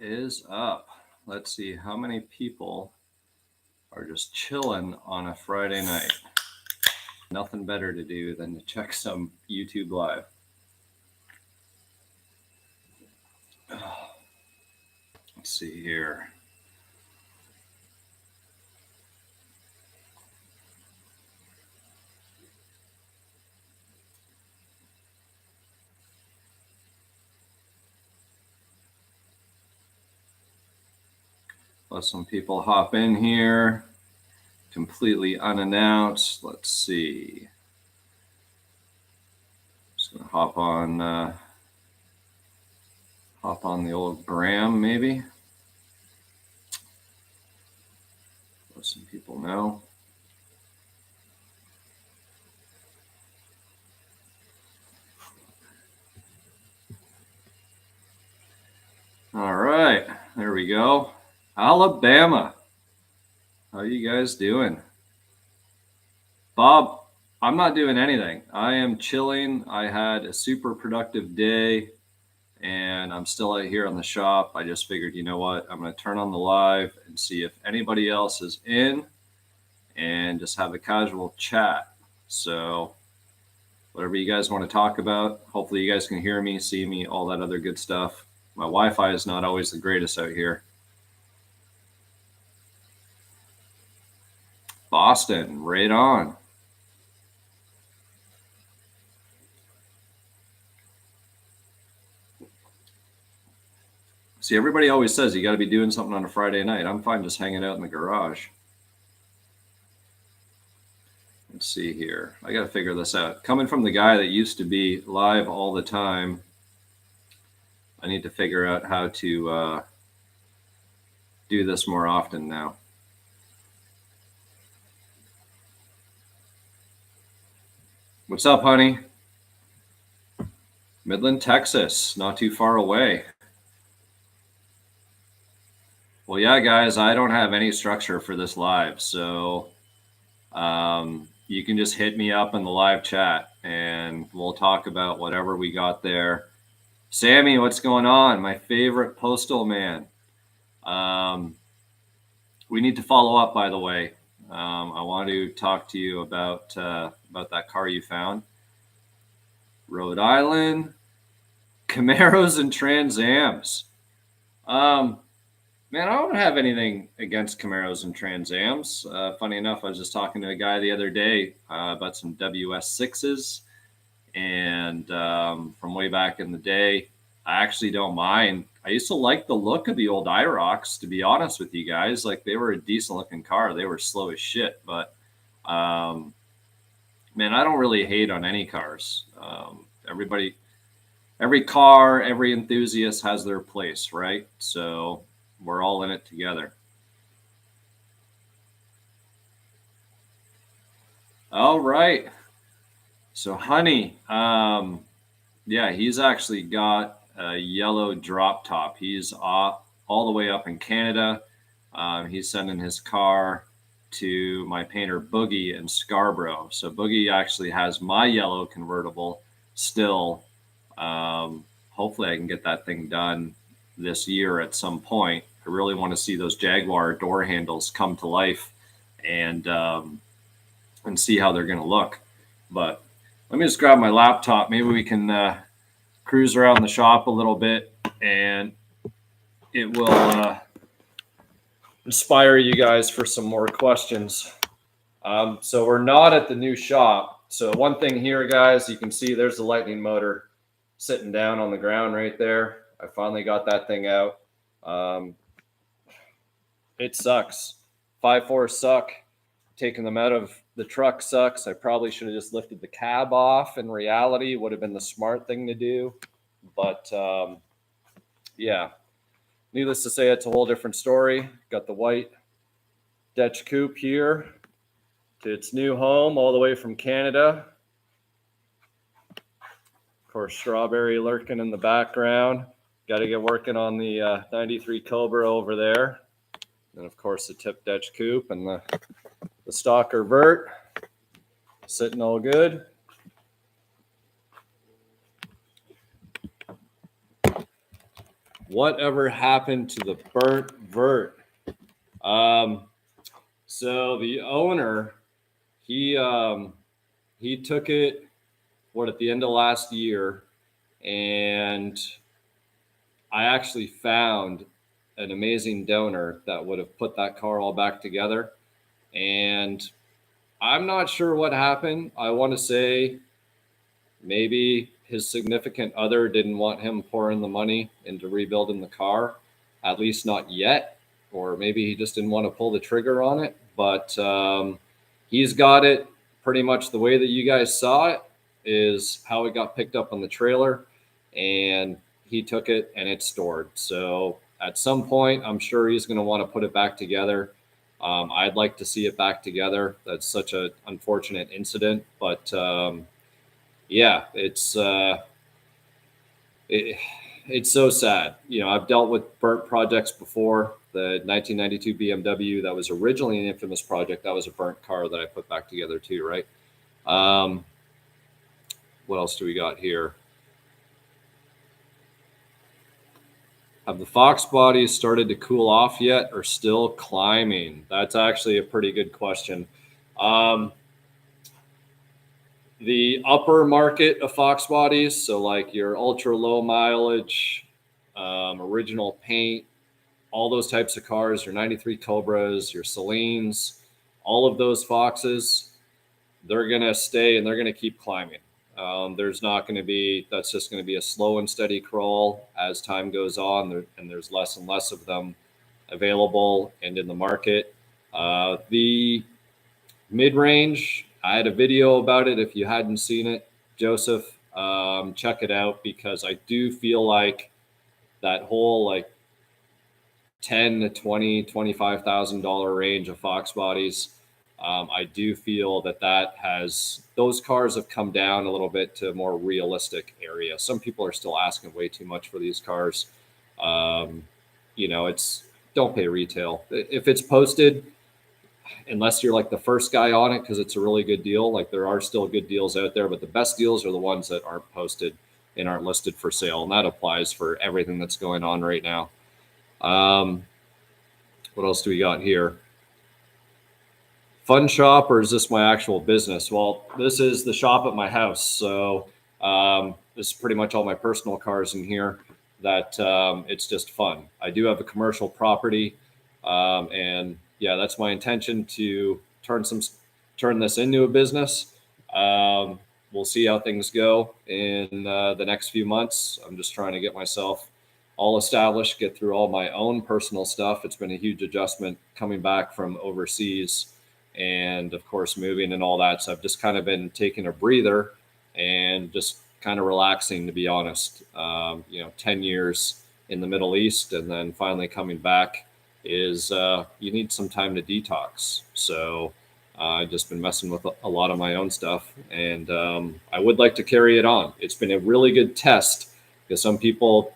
is up? Let's see how many people are just chilling on a Friday night. Nothing better to do than to check some YouTube Live. Let's see here. Let some people hop in here. Completely unannounced. Let's see. Just gonna hop on the old gram, maybe. Let some people know. All right, there we go. Alabama. How you guys doing? Bob, I'm not doing anything. I am chilling. I had a super productive day and I'm still out here on the shop. I just figured, you know what? I'm going to turn on the live and see if anybody else is in and just have a casual chat. So whatever you guys want to talk about, hopefully you guys can hear me, see me, all that other good stuff. My Wi-Fi is not always the greatest out here. Boston, right on. See, everybody always says you got to be doing something on a Friday night. I'm fine just hanging out in the garage. Let's see here. I got to figure this out. Coming from the guy that used to be live all the time, I need to figure out how to do this more often now. What's up, honey? Midland, Texas, not too far away. Well, yeah, guys, I don't have any structure for this live, so you can just hit me up in the live chat and we'll talk about whatever we got there. Sammy, what's going on? My favorite postal man. We need to follow up, by the way. I want to talk to you about that car you found. Rhode Island, Camaros and Trans Ams. Man, I don't have anything against Camaros and Trans Ams. Funny enough, I was just talking to a guy the other day about some WS6s. And from way back in the day, I actually don't mind. I used to like the look of the old IROCs, to be honest with you guys. Like, they were a decent looking car. They were slow as shit. But, man, I don't really hate on any cars. Every car, every enthusiast has their place, right? So we're all in it together. All right. So honey, yeah, he's actually got a yellow drop top. He's all the way up in Canada. He's sending his car to my painter Boogie in Scarborough. So Boogie actually has my yellow convertible still. Hopefully I can get that thing done this year at some point. I really want to see those Jaguar door handles come to life and see how they're going to look. But let me just grab my laptop. Maybe we can cruise around the shop a little bit and it will inspire you guys for some more questions. So we're not at the new shop. So one thing here, guys, you can see there's the Lightning motor sitting down on the ground right there. I finally got that thing out. It sucks. 5.4 suck. Taking them out of the truck sucks. I probably should have just lifted the cab off. In reality, would have been the smart thing to do. But yeah, needless to say, it's a whole different story. Got the white Dutch coupe here to its new home all the way from Canada. Of course, Strawberry lurking in the background. Got to get working on the 93 Cobra over there. And of course, the tip Dutch coupe and the Stalker Vert sitting all good. Whatever happened to the burnt vert? So the owner, he took it at the end of last year, and I actually found an amazing donor that would have put that car all back together. And I'm not sure what happened. I want to say maybe his significant other didn't want him pouring the money into rebuilding the car, at least not yet. Or maybe he just didn't want to pull the trigger on it. But he's got it pretty much the way that you guys saw it, is how it got picked up on the trailer. And he took it and it's stored. So at some point, I'm sure he's going to want to put it back together. I'd like to see it back together. That's such an unfortunate incident. But yeah, it's so sad. You know, I've dealt with burnt projects before. The 1992 BMW that was originally an infamous project, that was a burnt car that I put back together too, right? What else do we got here? Have the Fox bodies started to cool off yet, or still climbing? That's actually a pretty good question. The upper market of Fox bodies, so like your ultra low mileage, original paint, all those types of cars, your 93 Cobras, your Celines, all of those Foxes, they're going to stay and they're going to keep climbing. There's not going to be, that's just going to be a slow and steady crawl as time goes on, and there's less and less of them available and in the market. The mid-range, I had a video about it. If you hadn't seen it, Joseph, check it out, because I do feel like that whole like $10,000 to $20,000, $25,000 range of Fox bodies, I do feel that those cars have come down a little bit to a more realistic area. Some people are still asking way too much for these cars. You know, don't pay retail. If it's posted, unless you're like the first guy on it, because it's a really good deal. Like, there are still good deals out there, but the best deals are the ones that aren't posted and aren't listed for sale. And that applies for everything that's going on right now. What else do we got here? Fun shop, or is this my actual business? Well, this is the shop at my house. So this is pretty much all my personal cars in here. That it's just fun. I do have a commercial property, and yeah, that's my intention to turn this into a business. We'll see how things go in the next few months. I'm just trying to get myself all established, get through all my own personal stuff. It's been a huge adjustment coming back from overseas, and of course moving and all that. So I've just kind of been taking a breather and just kind of relaxing, to be honest. 10 years in the Middle East and then finally coming back is you need some time to detox. So I've just been messing with a lot of my own stuff, and I would like to carry it on. It's been a really good test, because some people,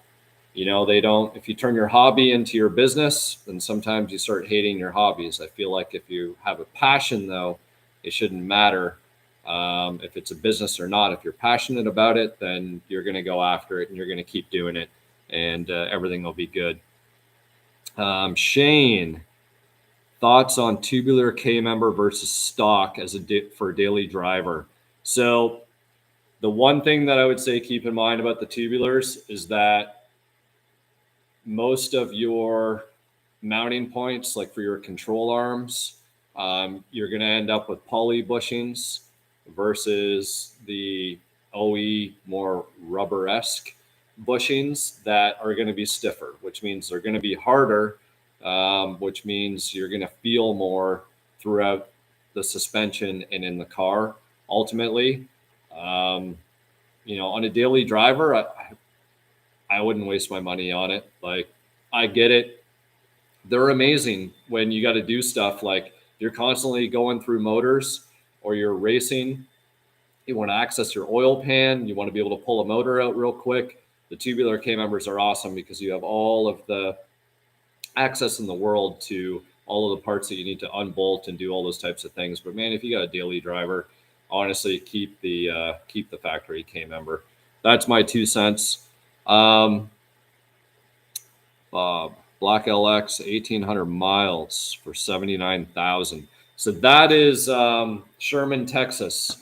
they don't, if you turn your hobby into your business, then sometimes you start hating your hobbies. I feel like if you have a passion, though, it shouldn't matter if it's a business or not. If you're passionate about it, then you're going to go after it and you're going to keep doing it, and everything will be good. Shane, thoughts on tubular K member versus stock as for a daily driver? So the one thing that I would say keep in mind about the tubulars is that most of your mounting points, like for your control arms, you're going to end up with poly bushings versus the OE more rubber-esque bushings that are going to be stiffer, which means they're going to be harder, which means you're going to feel more throughout the suspension and in the car. Ultimately, on a daily driver, I wouldn't waste my money on it. Like, I get it. They're amazing when you got to do stuff like you're constantly going through motors or you're racing. You want to access your oil pan. You want to be able to pull a motor out real quick. The tubular K members are awesome because you have all of the access in the world to all of the parts that you need to unbolt and do all those types of things. But man, if you got a daily driver, honestly, keep the factory K member. That's my 2 cents. Bob. Black LX, 1,800 miles for 79,000. So that is Sherman, Texas,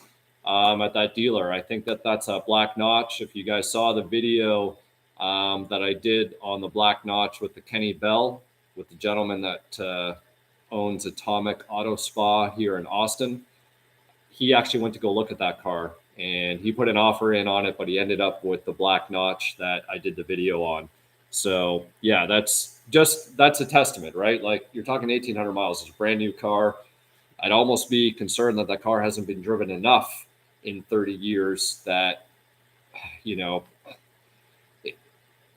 at that dealer. I think that's a Black Notch. If you guys saw the video that I did on the Black Notch with the Kenny Bell, with the gentleman that owns Atomic Auto Spa here in Austin, he actually went to go look at that car and he put an offer in on it, but he ended up with the Black Notch that I did the video on. So yeah, that's a testament, right? Like you're talking 1,800 miles. It's a brand new car. I'd almost be concerned that that car hasn't been driven enough in 30 years that, you know,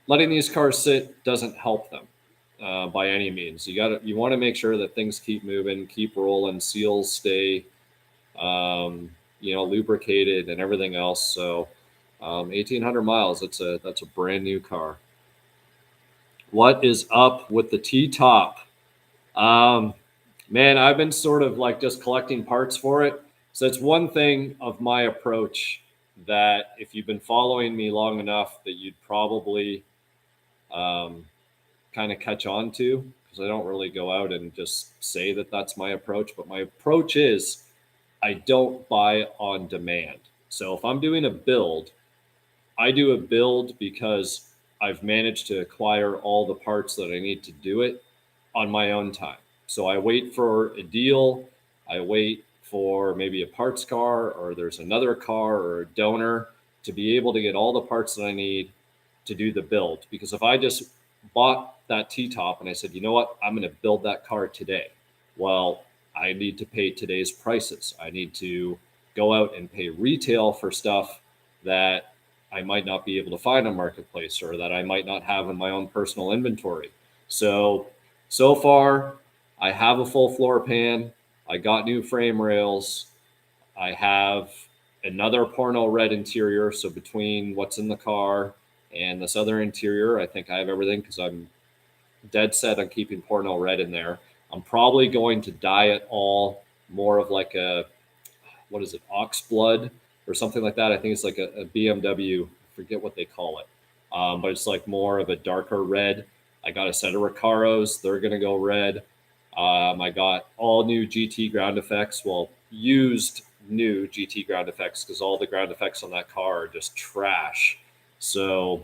letting these cars sit doesn't help them by any means. You want to make sure that things keep moving, keep rolling, seals stay, lubricated and everything else. So 1,800 miles, that's a brand new car. What is up with the T-top? Man, I've been sort of like just collecting parts for it. So it's one thing of my approach that if you've been following me long enough that you'd probably kind of catch on to, because I don't really go out and just say that that's my approach. But my approach is I don't buy on demand. So if I'm doing a build, I do a build because I've managed to acquire all the parts that I need to do it on my own time. So I wait for a deal. I wait for maybe a parts car or there's another car or a donor to be able to get all the parts that I need to do the build. Because if I just bought that T-top and I said, you know what, I'm going to build that car today. Well, I need to pay today's prices. I need to go out and pay retail for stuff that I might not be able to find on Marketplace or that I might not have in my own personal inventory. So far, I have a full floor pan. I got new frame rails. I have another porno red interior. So between what's in the car and this other interior, I think I have everything because I'm dead set on keeping porno red in there. I'm probably going to dye it all more of like a, what is it, ox blood or something like that. I think it's like a BMW, I forget what they call it. But it's like more of a darker red. I got a set of Recaros. They're going to go red. I got all new GT ground effects. Well, used new GT ground effects because all the ground effects on that car are just trash. So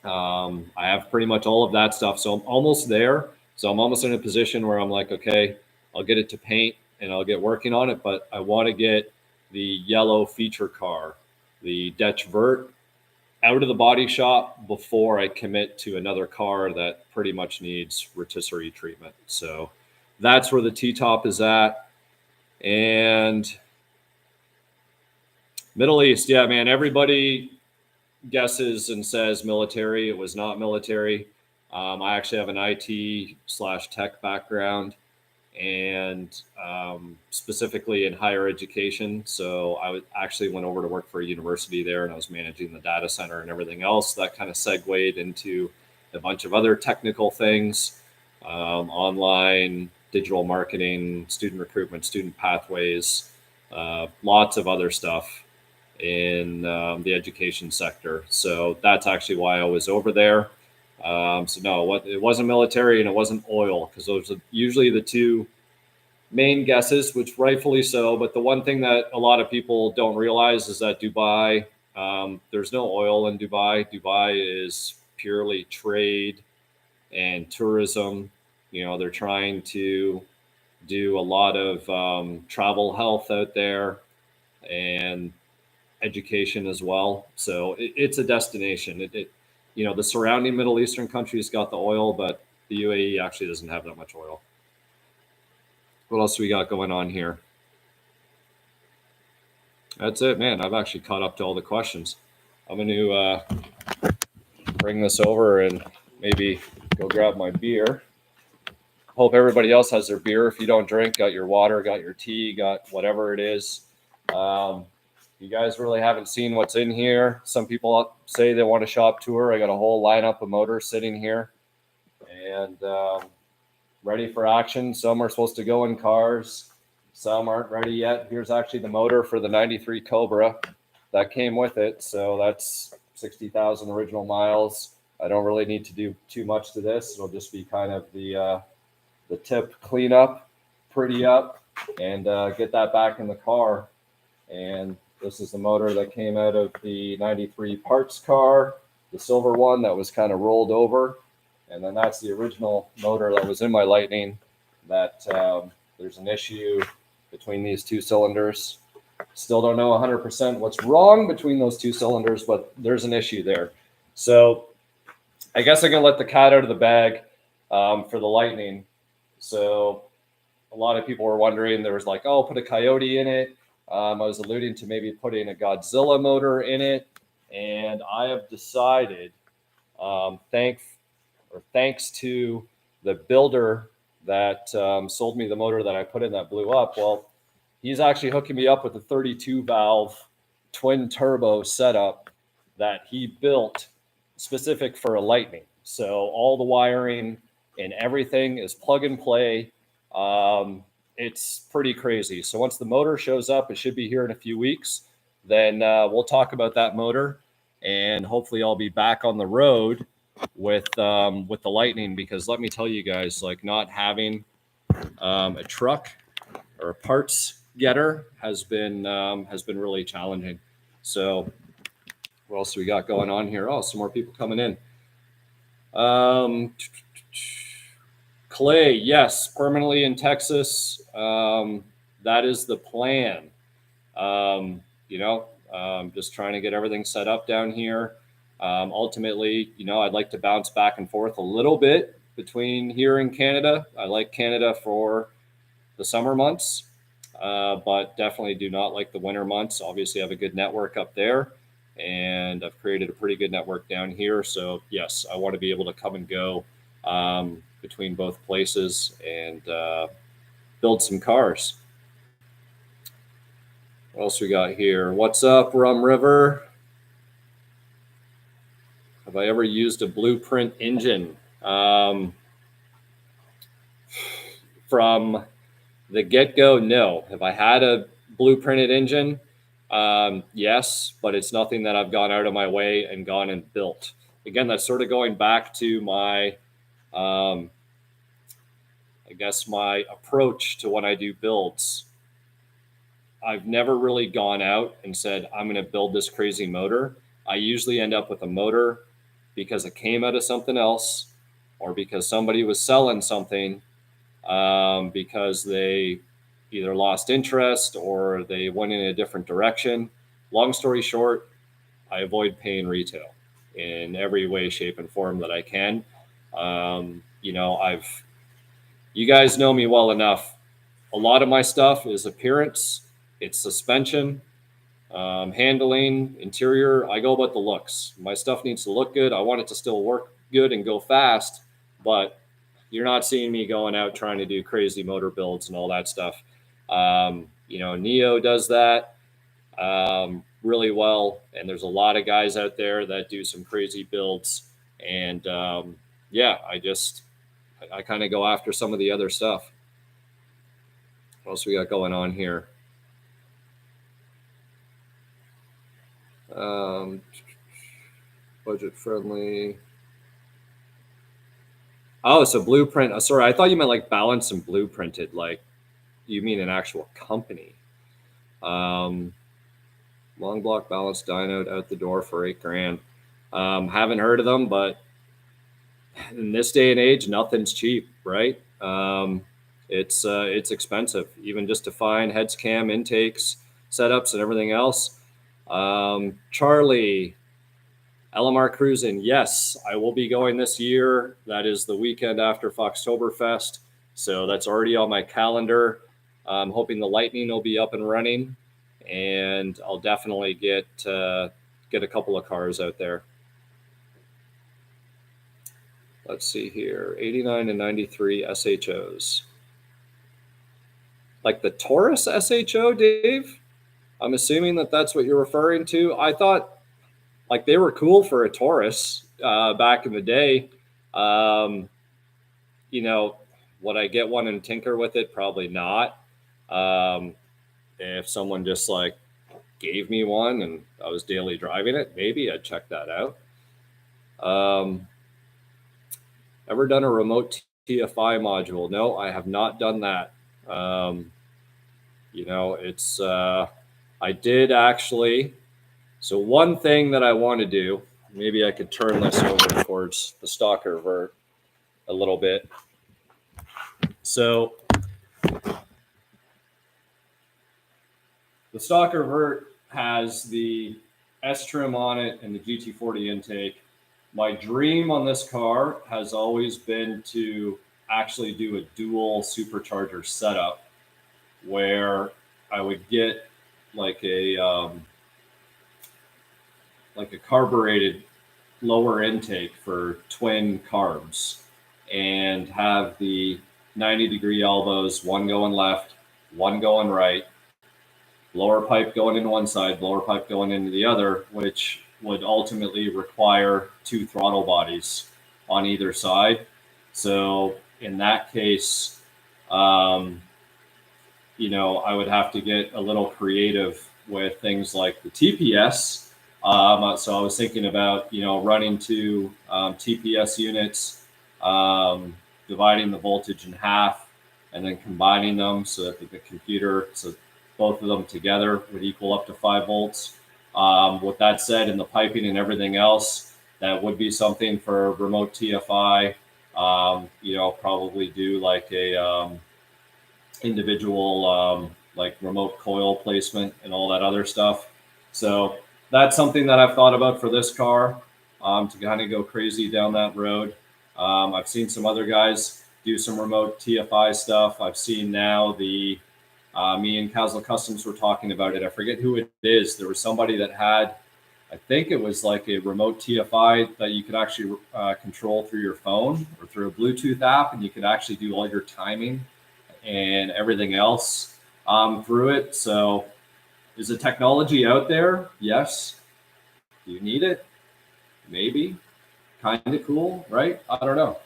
I have pretty much all of that stuff. So I'm almost there. So I'm almost in a position where I'm like, okay, I'll get it to paint and I'll get working on it. But I want to get the yellow feature car, the Dutch Vert, out of the body shop before I commit to another car that pretty much needs rotisserie treatment. So that's where the T-top is at. And Middle East, yeah, man, everybody guesses and says military. It was not military. I actually have an IT/tech background and specifically in higher education. So I actually went over to work for a university there and I was managing the data center and everything else. That kind of segued into a bunch of other technical things, online, digital marketing, student recruitment, student pathways, lots of other stuff in the education sector. So that's actually why I was over there. So no, it wasn't military and it wasn't oil because those are usually the two main guesses, which rightfully so. But the one thing that a lot of people don't realize is that Dubai, there's no oil in Dubai. Dubai is purely trade and tourism. You know, they're trying to do a lot of travel health out there and education as well. So it's a destination. The surrounding Middle Eastern countries got the oil, but the UAE actually doesn't have that much oil. What else do we got going on here? That's it, man. I've actually caught up to all the questions. I'm going to bring this over and maybe go grab my beer. Hope everybody else has their beer. If you don't drink, got your water, got your tea, got whatever it is. You guys really haven't seen what's in here. Some people say they want a shop tour. I got a whole lineup of motors sitting here and ready for action. Some are supposed to go in cars. Some aren't ready yet. Here's actually the motor for the 93 Cobra that came with it. So that's 60,000 original miles. I don't really need to do too much to this. It'll just be kind of the tip cleanup, pretty up, and get that back in the car. And this is the motor that came out of the 93 parts car, the silver one that was kind of rolled over. And then that's the original motor that was in my Lightning that there's an issue between these two cylinders. Still don't know 100% what's wrong between those two cylinders, but there's an issue there. So I guess I can let the cat out of the bag for the Lightning. So a lot of people were wondering, there was like, oh, put a Coyote in it. I was alluding to maybe putting a Godzilla motor in it. And I have decided, thanks to the builder that sold me the motor that I put in that blew up, well, he's actually hooking me up with a 32 valve twin turbo setup that he built specific for a Lightning. So all the wiring and everything is plug and play. It's pretty crazy. So once the motor shows up, it should be here in a few weeks. Then we'll talk about that motor, and hopefully I'll be back on the road with the Lightning, because let me tell you guys, like, not having a truck or a parts getter has been really challenging. So what else we got going on here? Oh, some more people coming in. Clay, yes, permanently in Texas. That is the plan. Just trying to get everything set up down here. Ultimately, I'd like to bounce back and forth a little bit between here and Canada. I like Canada for the summer months, but definitely do not like the winter months. Obviously, I have a good network up there, and I've created a pretty good network down here. So yes, I want to be able to come and go between both places and build some cars. What else we got here? What's up, Rum River? Have I ever used a blueprint engine? From the get-go, no. Have I had a blueprinted engine? Yes, but it's nothing that I've gone out of my way and gone and built. Again, that's sort of going back to my, I guess, my approach to when I do builds. I've never really gone out and said, I'm going to build this crazy motor. I usually end up with a motor because it came out of something else, or because somebody was selling something, because they either lost interest or they went in a different direction. Long story short, I avoid paying retail in every way, shape, and form that I can. You guys know me well enough. A lot of my stuff is appearance, it's suspension, handling, interior. I go about the looks. My stuff needs to look good. I want it to still work good and go fast, but you're not seeing me going out trying to do crazy motor builds and all that stuff. Neo does that really well, and there's a lot of guys out there that do some crazy builds. And I kind of go after some of the other stuff. What else we got going on here? Budget friendly. Oh, so blueprint. Sorry, I thought you meant like balanced and blueprinted. Like, you mean an actual company. Long block balanced diode out the door for $8,000. Haven't heard of them, but in this day and age, nothing's cheap, right? It's expensive, even just to find heads, cam, intakes, setups, and everything else. Charlie, LMR Cruising. Yes, I will be going this year. That is the weekend after Foxtoberfest. So that's already on my calendar. I'm hoping the Lightning will be up and running, and I'll definitely get a couple of cars out there. Let's see here, 89 and 93 SHOs. Like the Taurus SHO, Dave? I'm assuming that that's what you're referring to. I thought like they were cool for a Taurus back in the day. Would I get one and tinker with it? Probably not. If someone just like gave me one and I was daily driving it, maybe I'd check that out. Um, ever done a remote TFI module? No, I have not done that. It's I did actually. So one thing that I want to do, maybe I could turn this over towards the stalker vert a little bit. So the stalker vert has the S trim on it and the GT40 intake. My dream on this car has always been to actually do a dual supercharger setup where I would get like a carbureted lower intake for twin carbs and have the 90-degree elbows, one going left, one going right, lower pipe going into one side, lower pipe going into the other, which would ultimately require two throttle bodies on either side. So in that case, I would have to get a little creative with things like the TPS. So I was thinking about, running two TPS units, dividing the voltage in half, and then combining them so that the computer, so both of them together would equal up to 5 volts. With that said, in the piping and everything else, that would be something for remote TFI. Probably do like a individual like remote coil placement and all that other stuff. So that's something that I've thought about for this car, to kind of go crazy down that road. I've seen some other guys do some remote TFI stuff. I've seen now me and Castle Customs were talking about it. I forget who it is. There was somebody that had, I think it was like a remote TFI that you could actually control through your phone or through a Bluetooth app, and you could actually do all your timing and everything else through it. So is the technology out there? Yes. Do you need it? Maybe. Kind of cool, right? I don't know.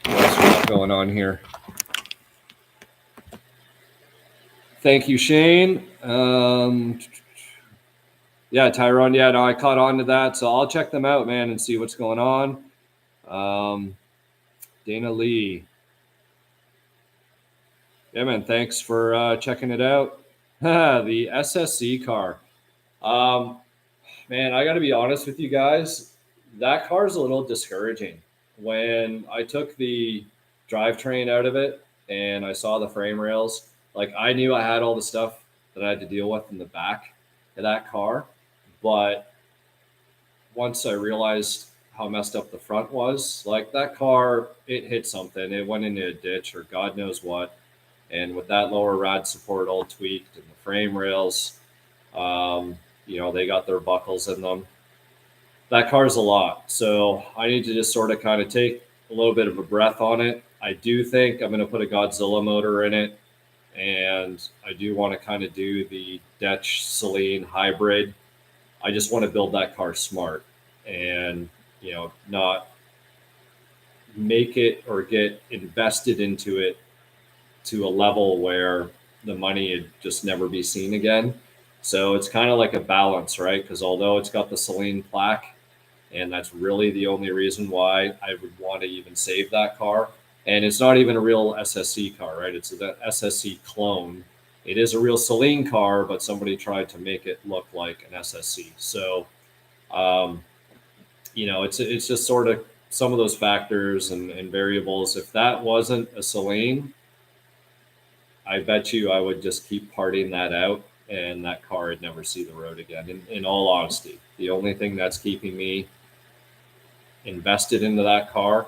What's going on here? Thank you, Shane. Yeah, Tyrone. Yeah, no, I caught on to that. So I'll check them out, man, and see what's going on. Dana Lee. Yeah, man, thanks for checking it out. The SSC car. Man, I got to be honest with you guys. That car's a little discouraging. When I took the drivetrain out of it and I saw the frame rails, like I knew I had all the stuff that I had to deal with in the back of that car. But once I realized how messed up the front was, like that car, it hit something. It went into a ditch or God knows what. And with that lower rad support all tweaked and the frame rails, they got their buckles in them. That car's a lot. So I need to just sort of kind of take a little bit of a breath on it. I do think I'm going to put a Godzilla motor in it. And I do want to kind of do the Detch Celine hybrid. I just want to build that car smart and, not make it or get invested into it to a level where the money would just never be seen again. So it's kind of like a balance, right? Because although it's got the Celine plaque, and that's really the only reason why I would want to even save that car. And it's not even a real SSC car, right? It's an SSC clone. It is a real Celine car, but somebody tried to make it look like an SSC. So, it's just sort of some of those factors and variables. If that wasn't a Celine, I bet you I would just keep parting that out and that car would never see the road again. In all honesty, the only thing that's keeping me invested into that car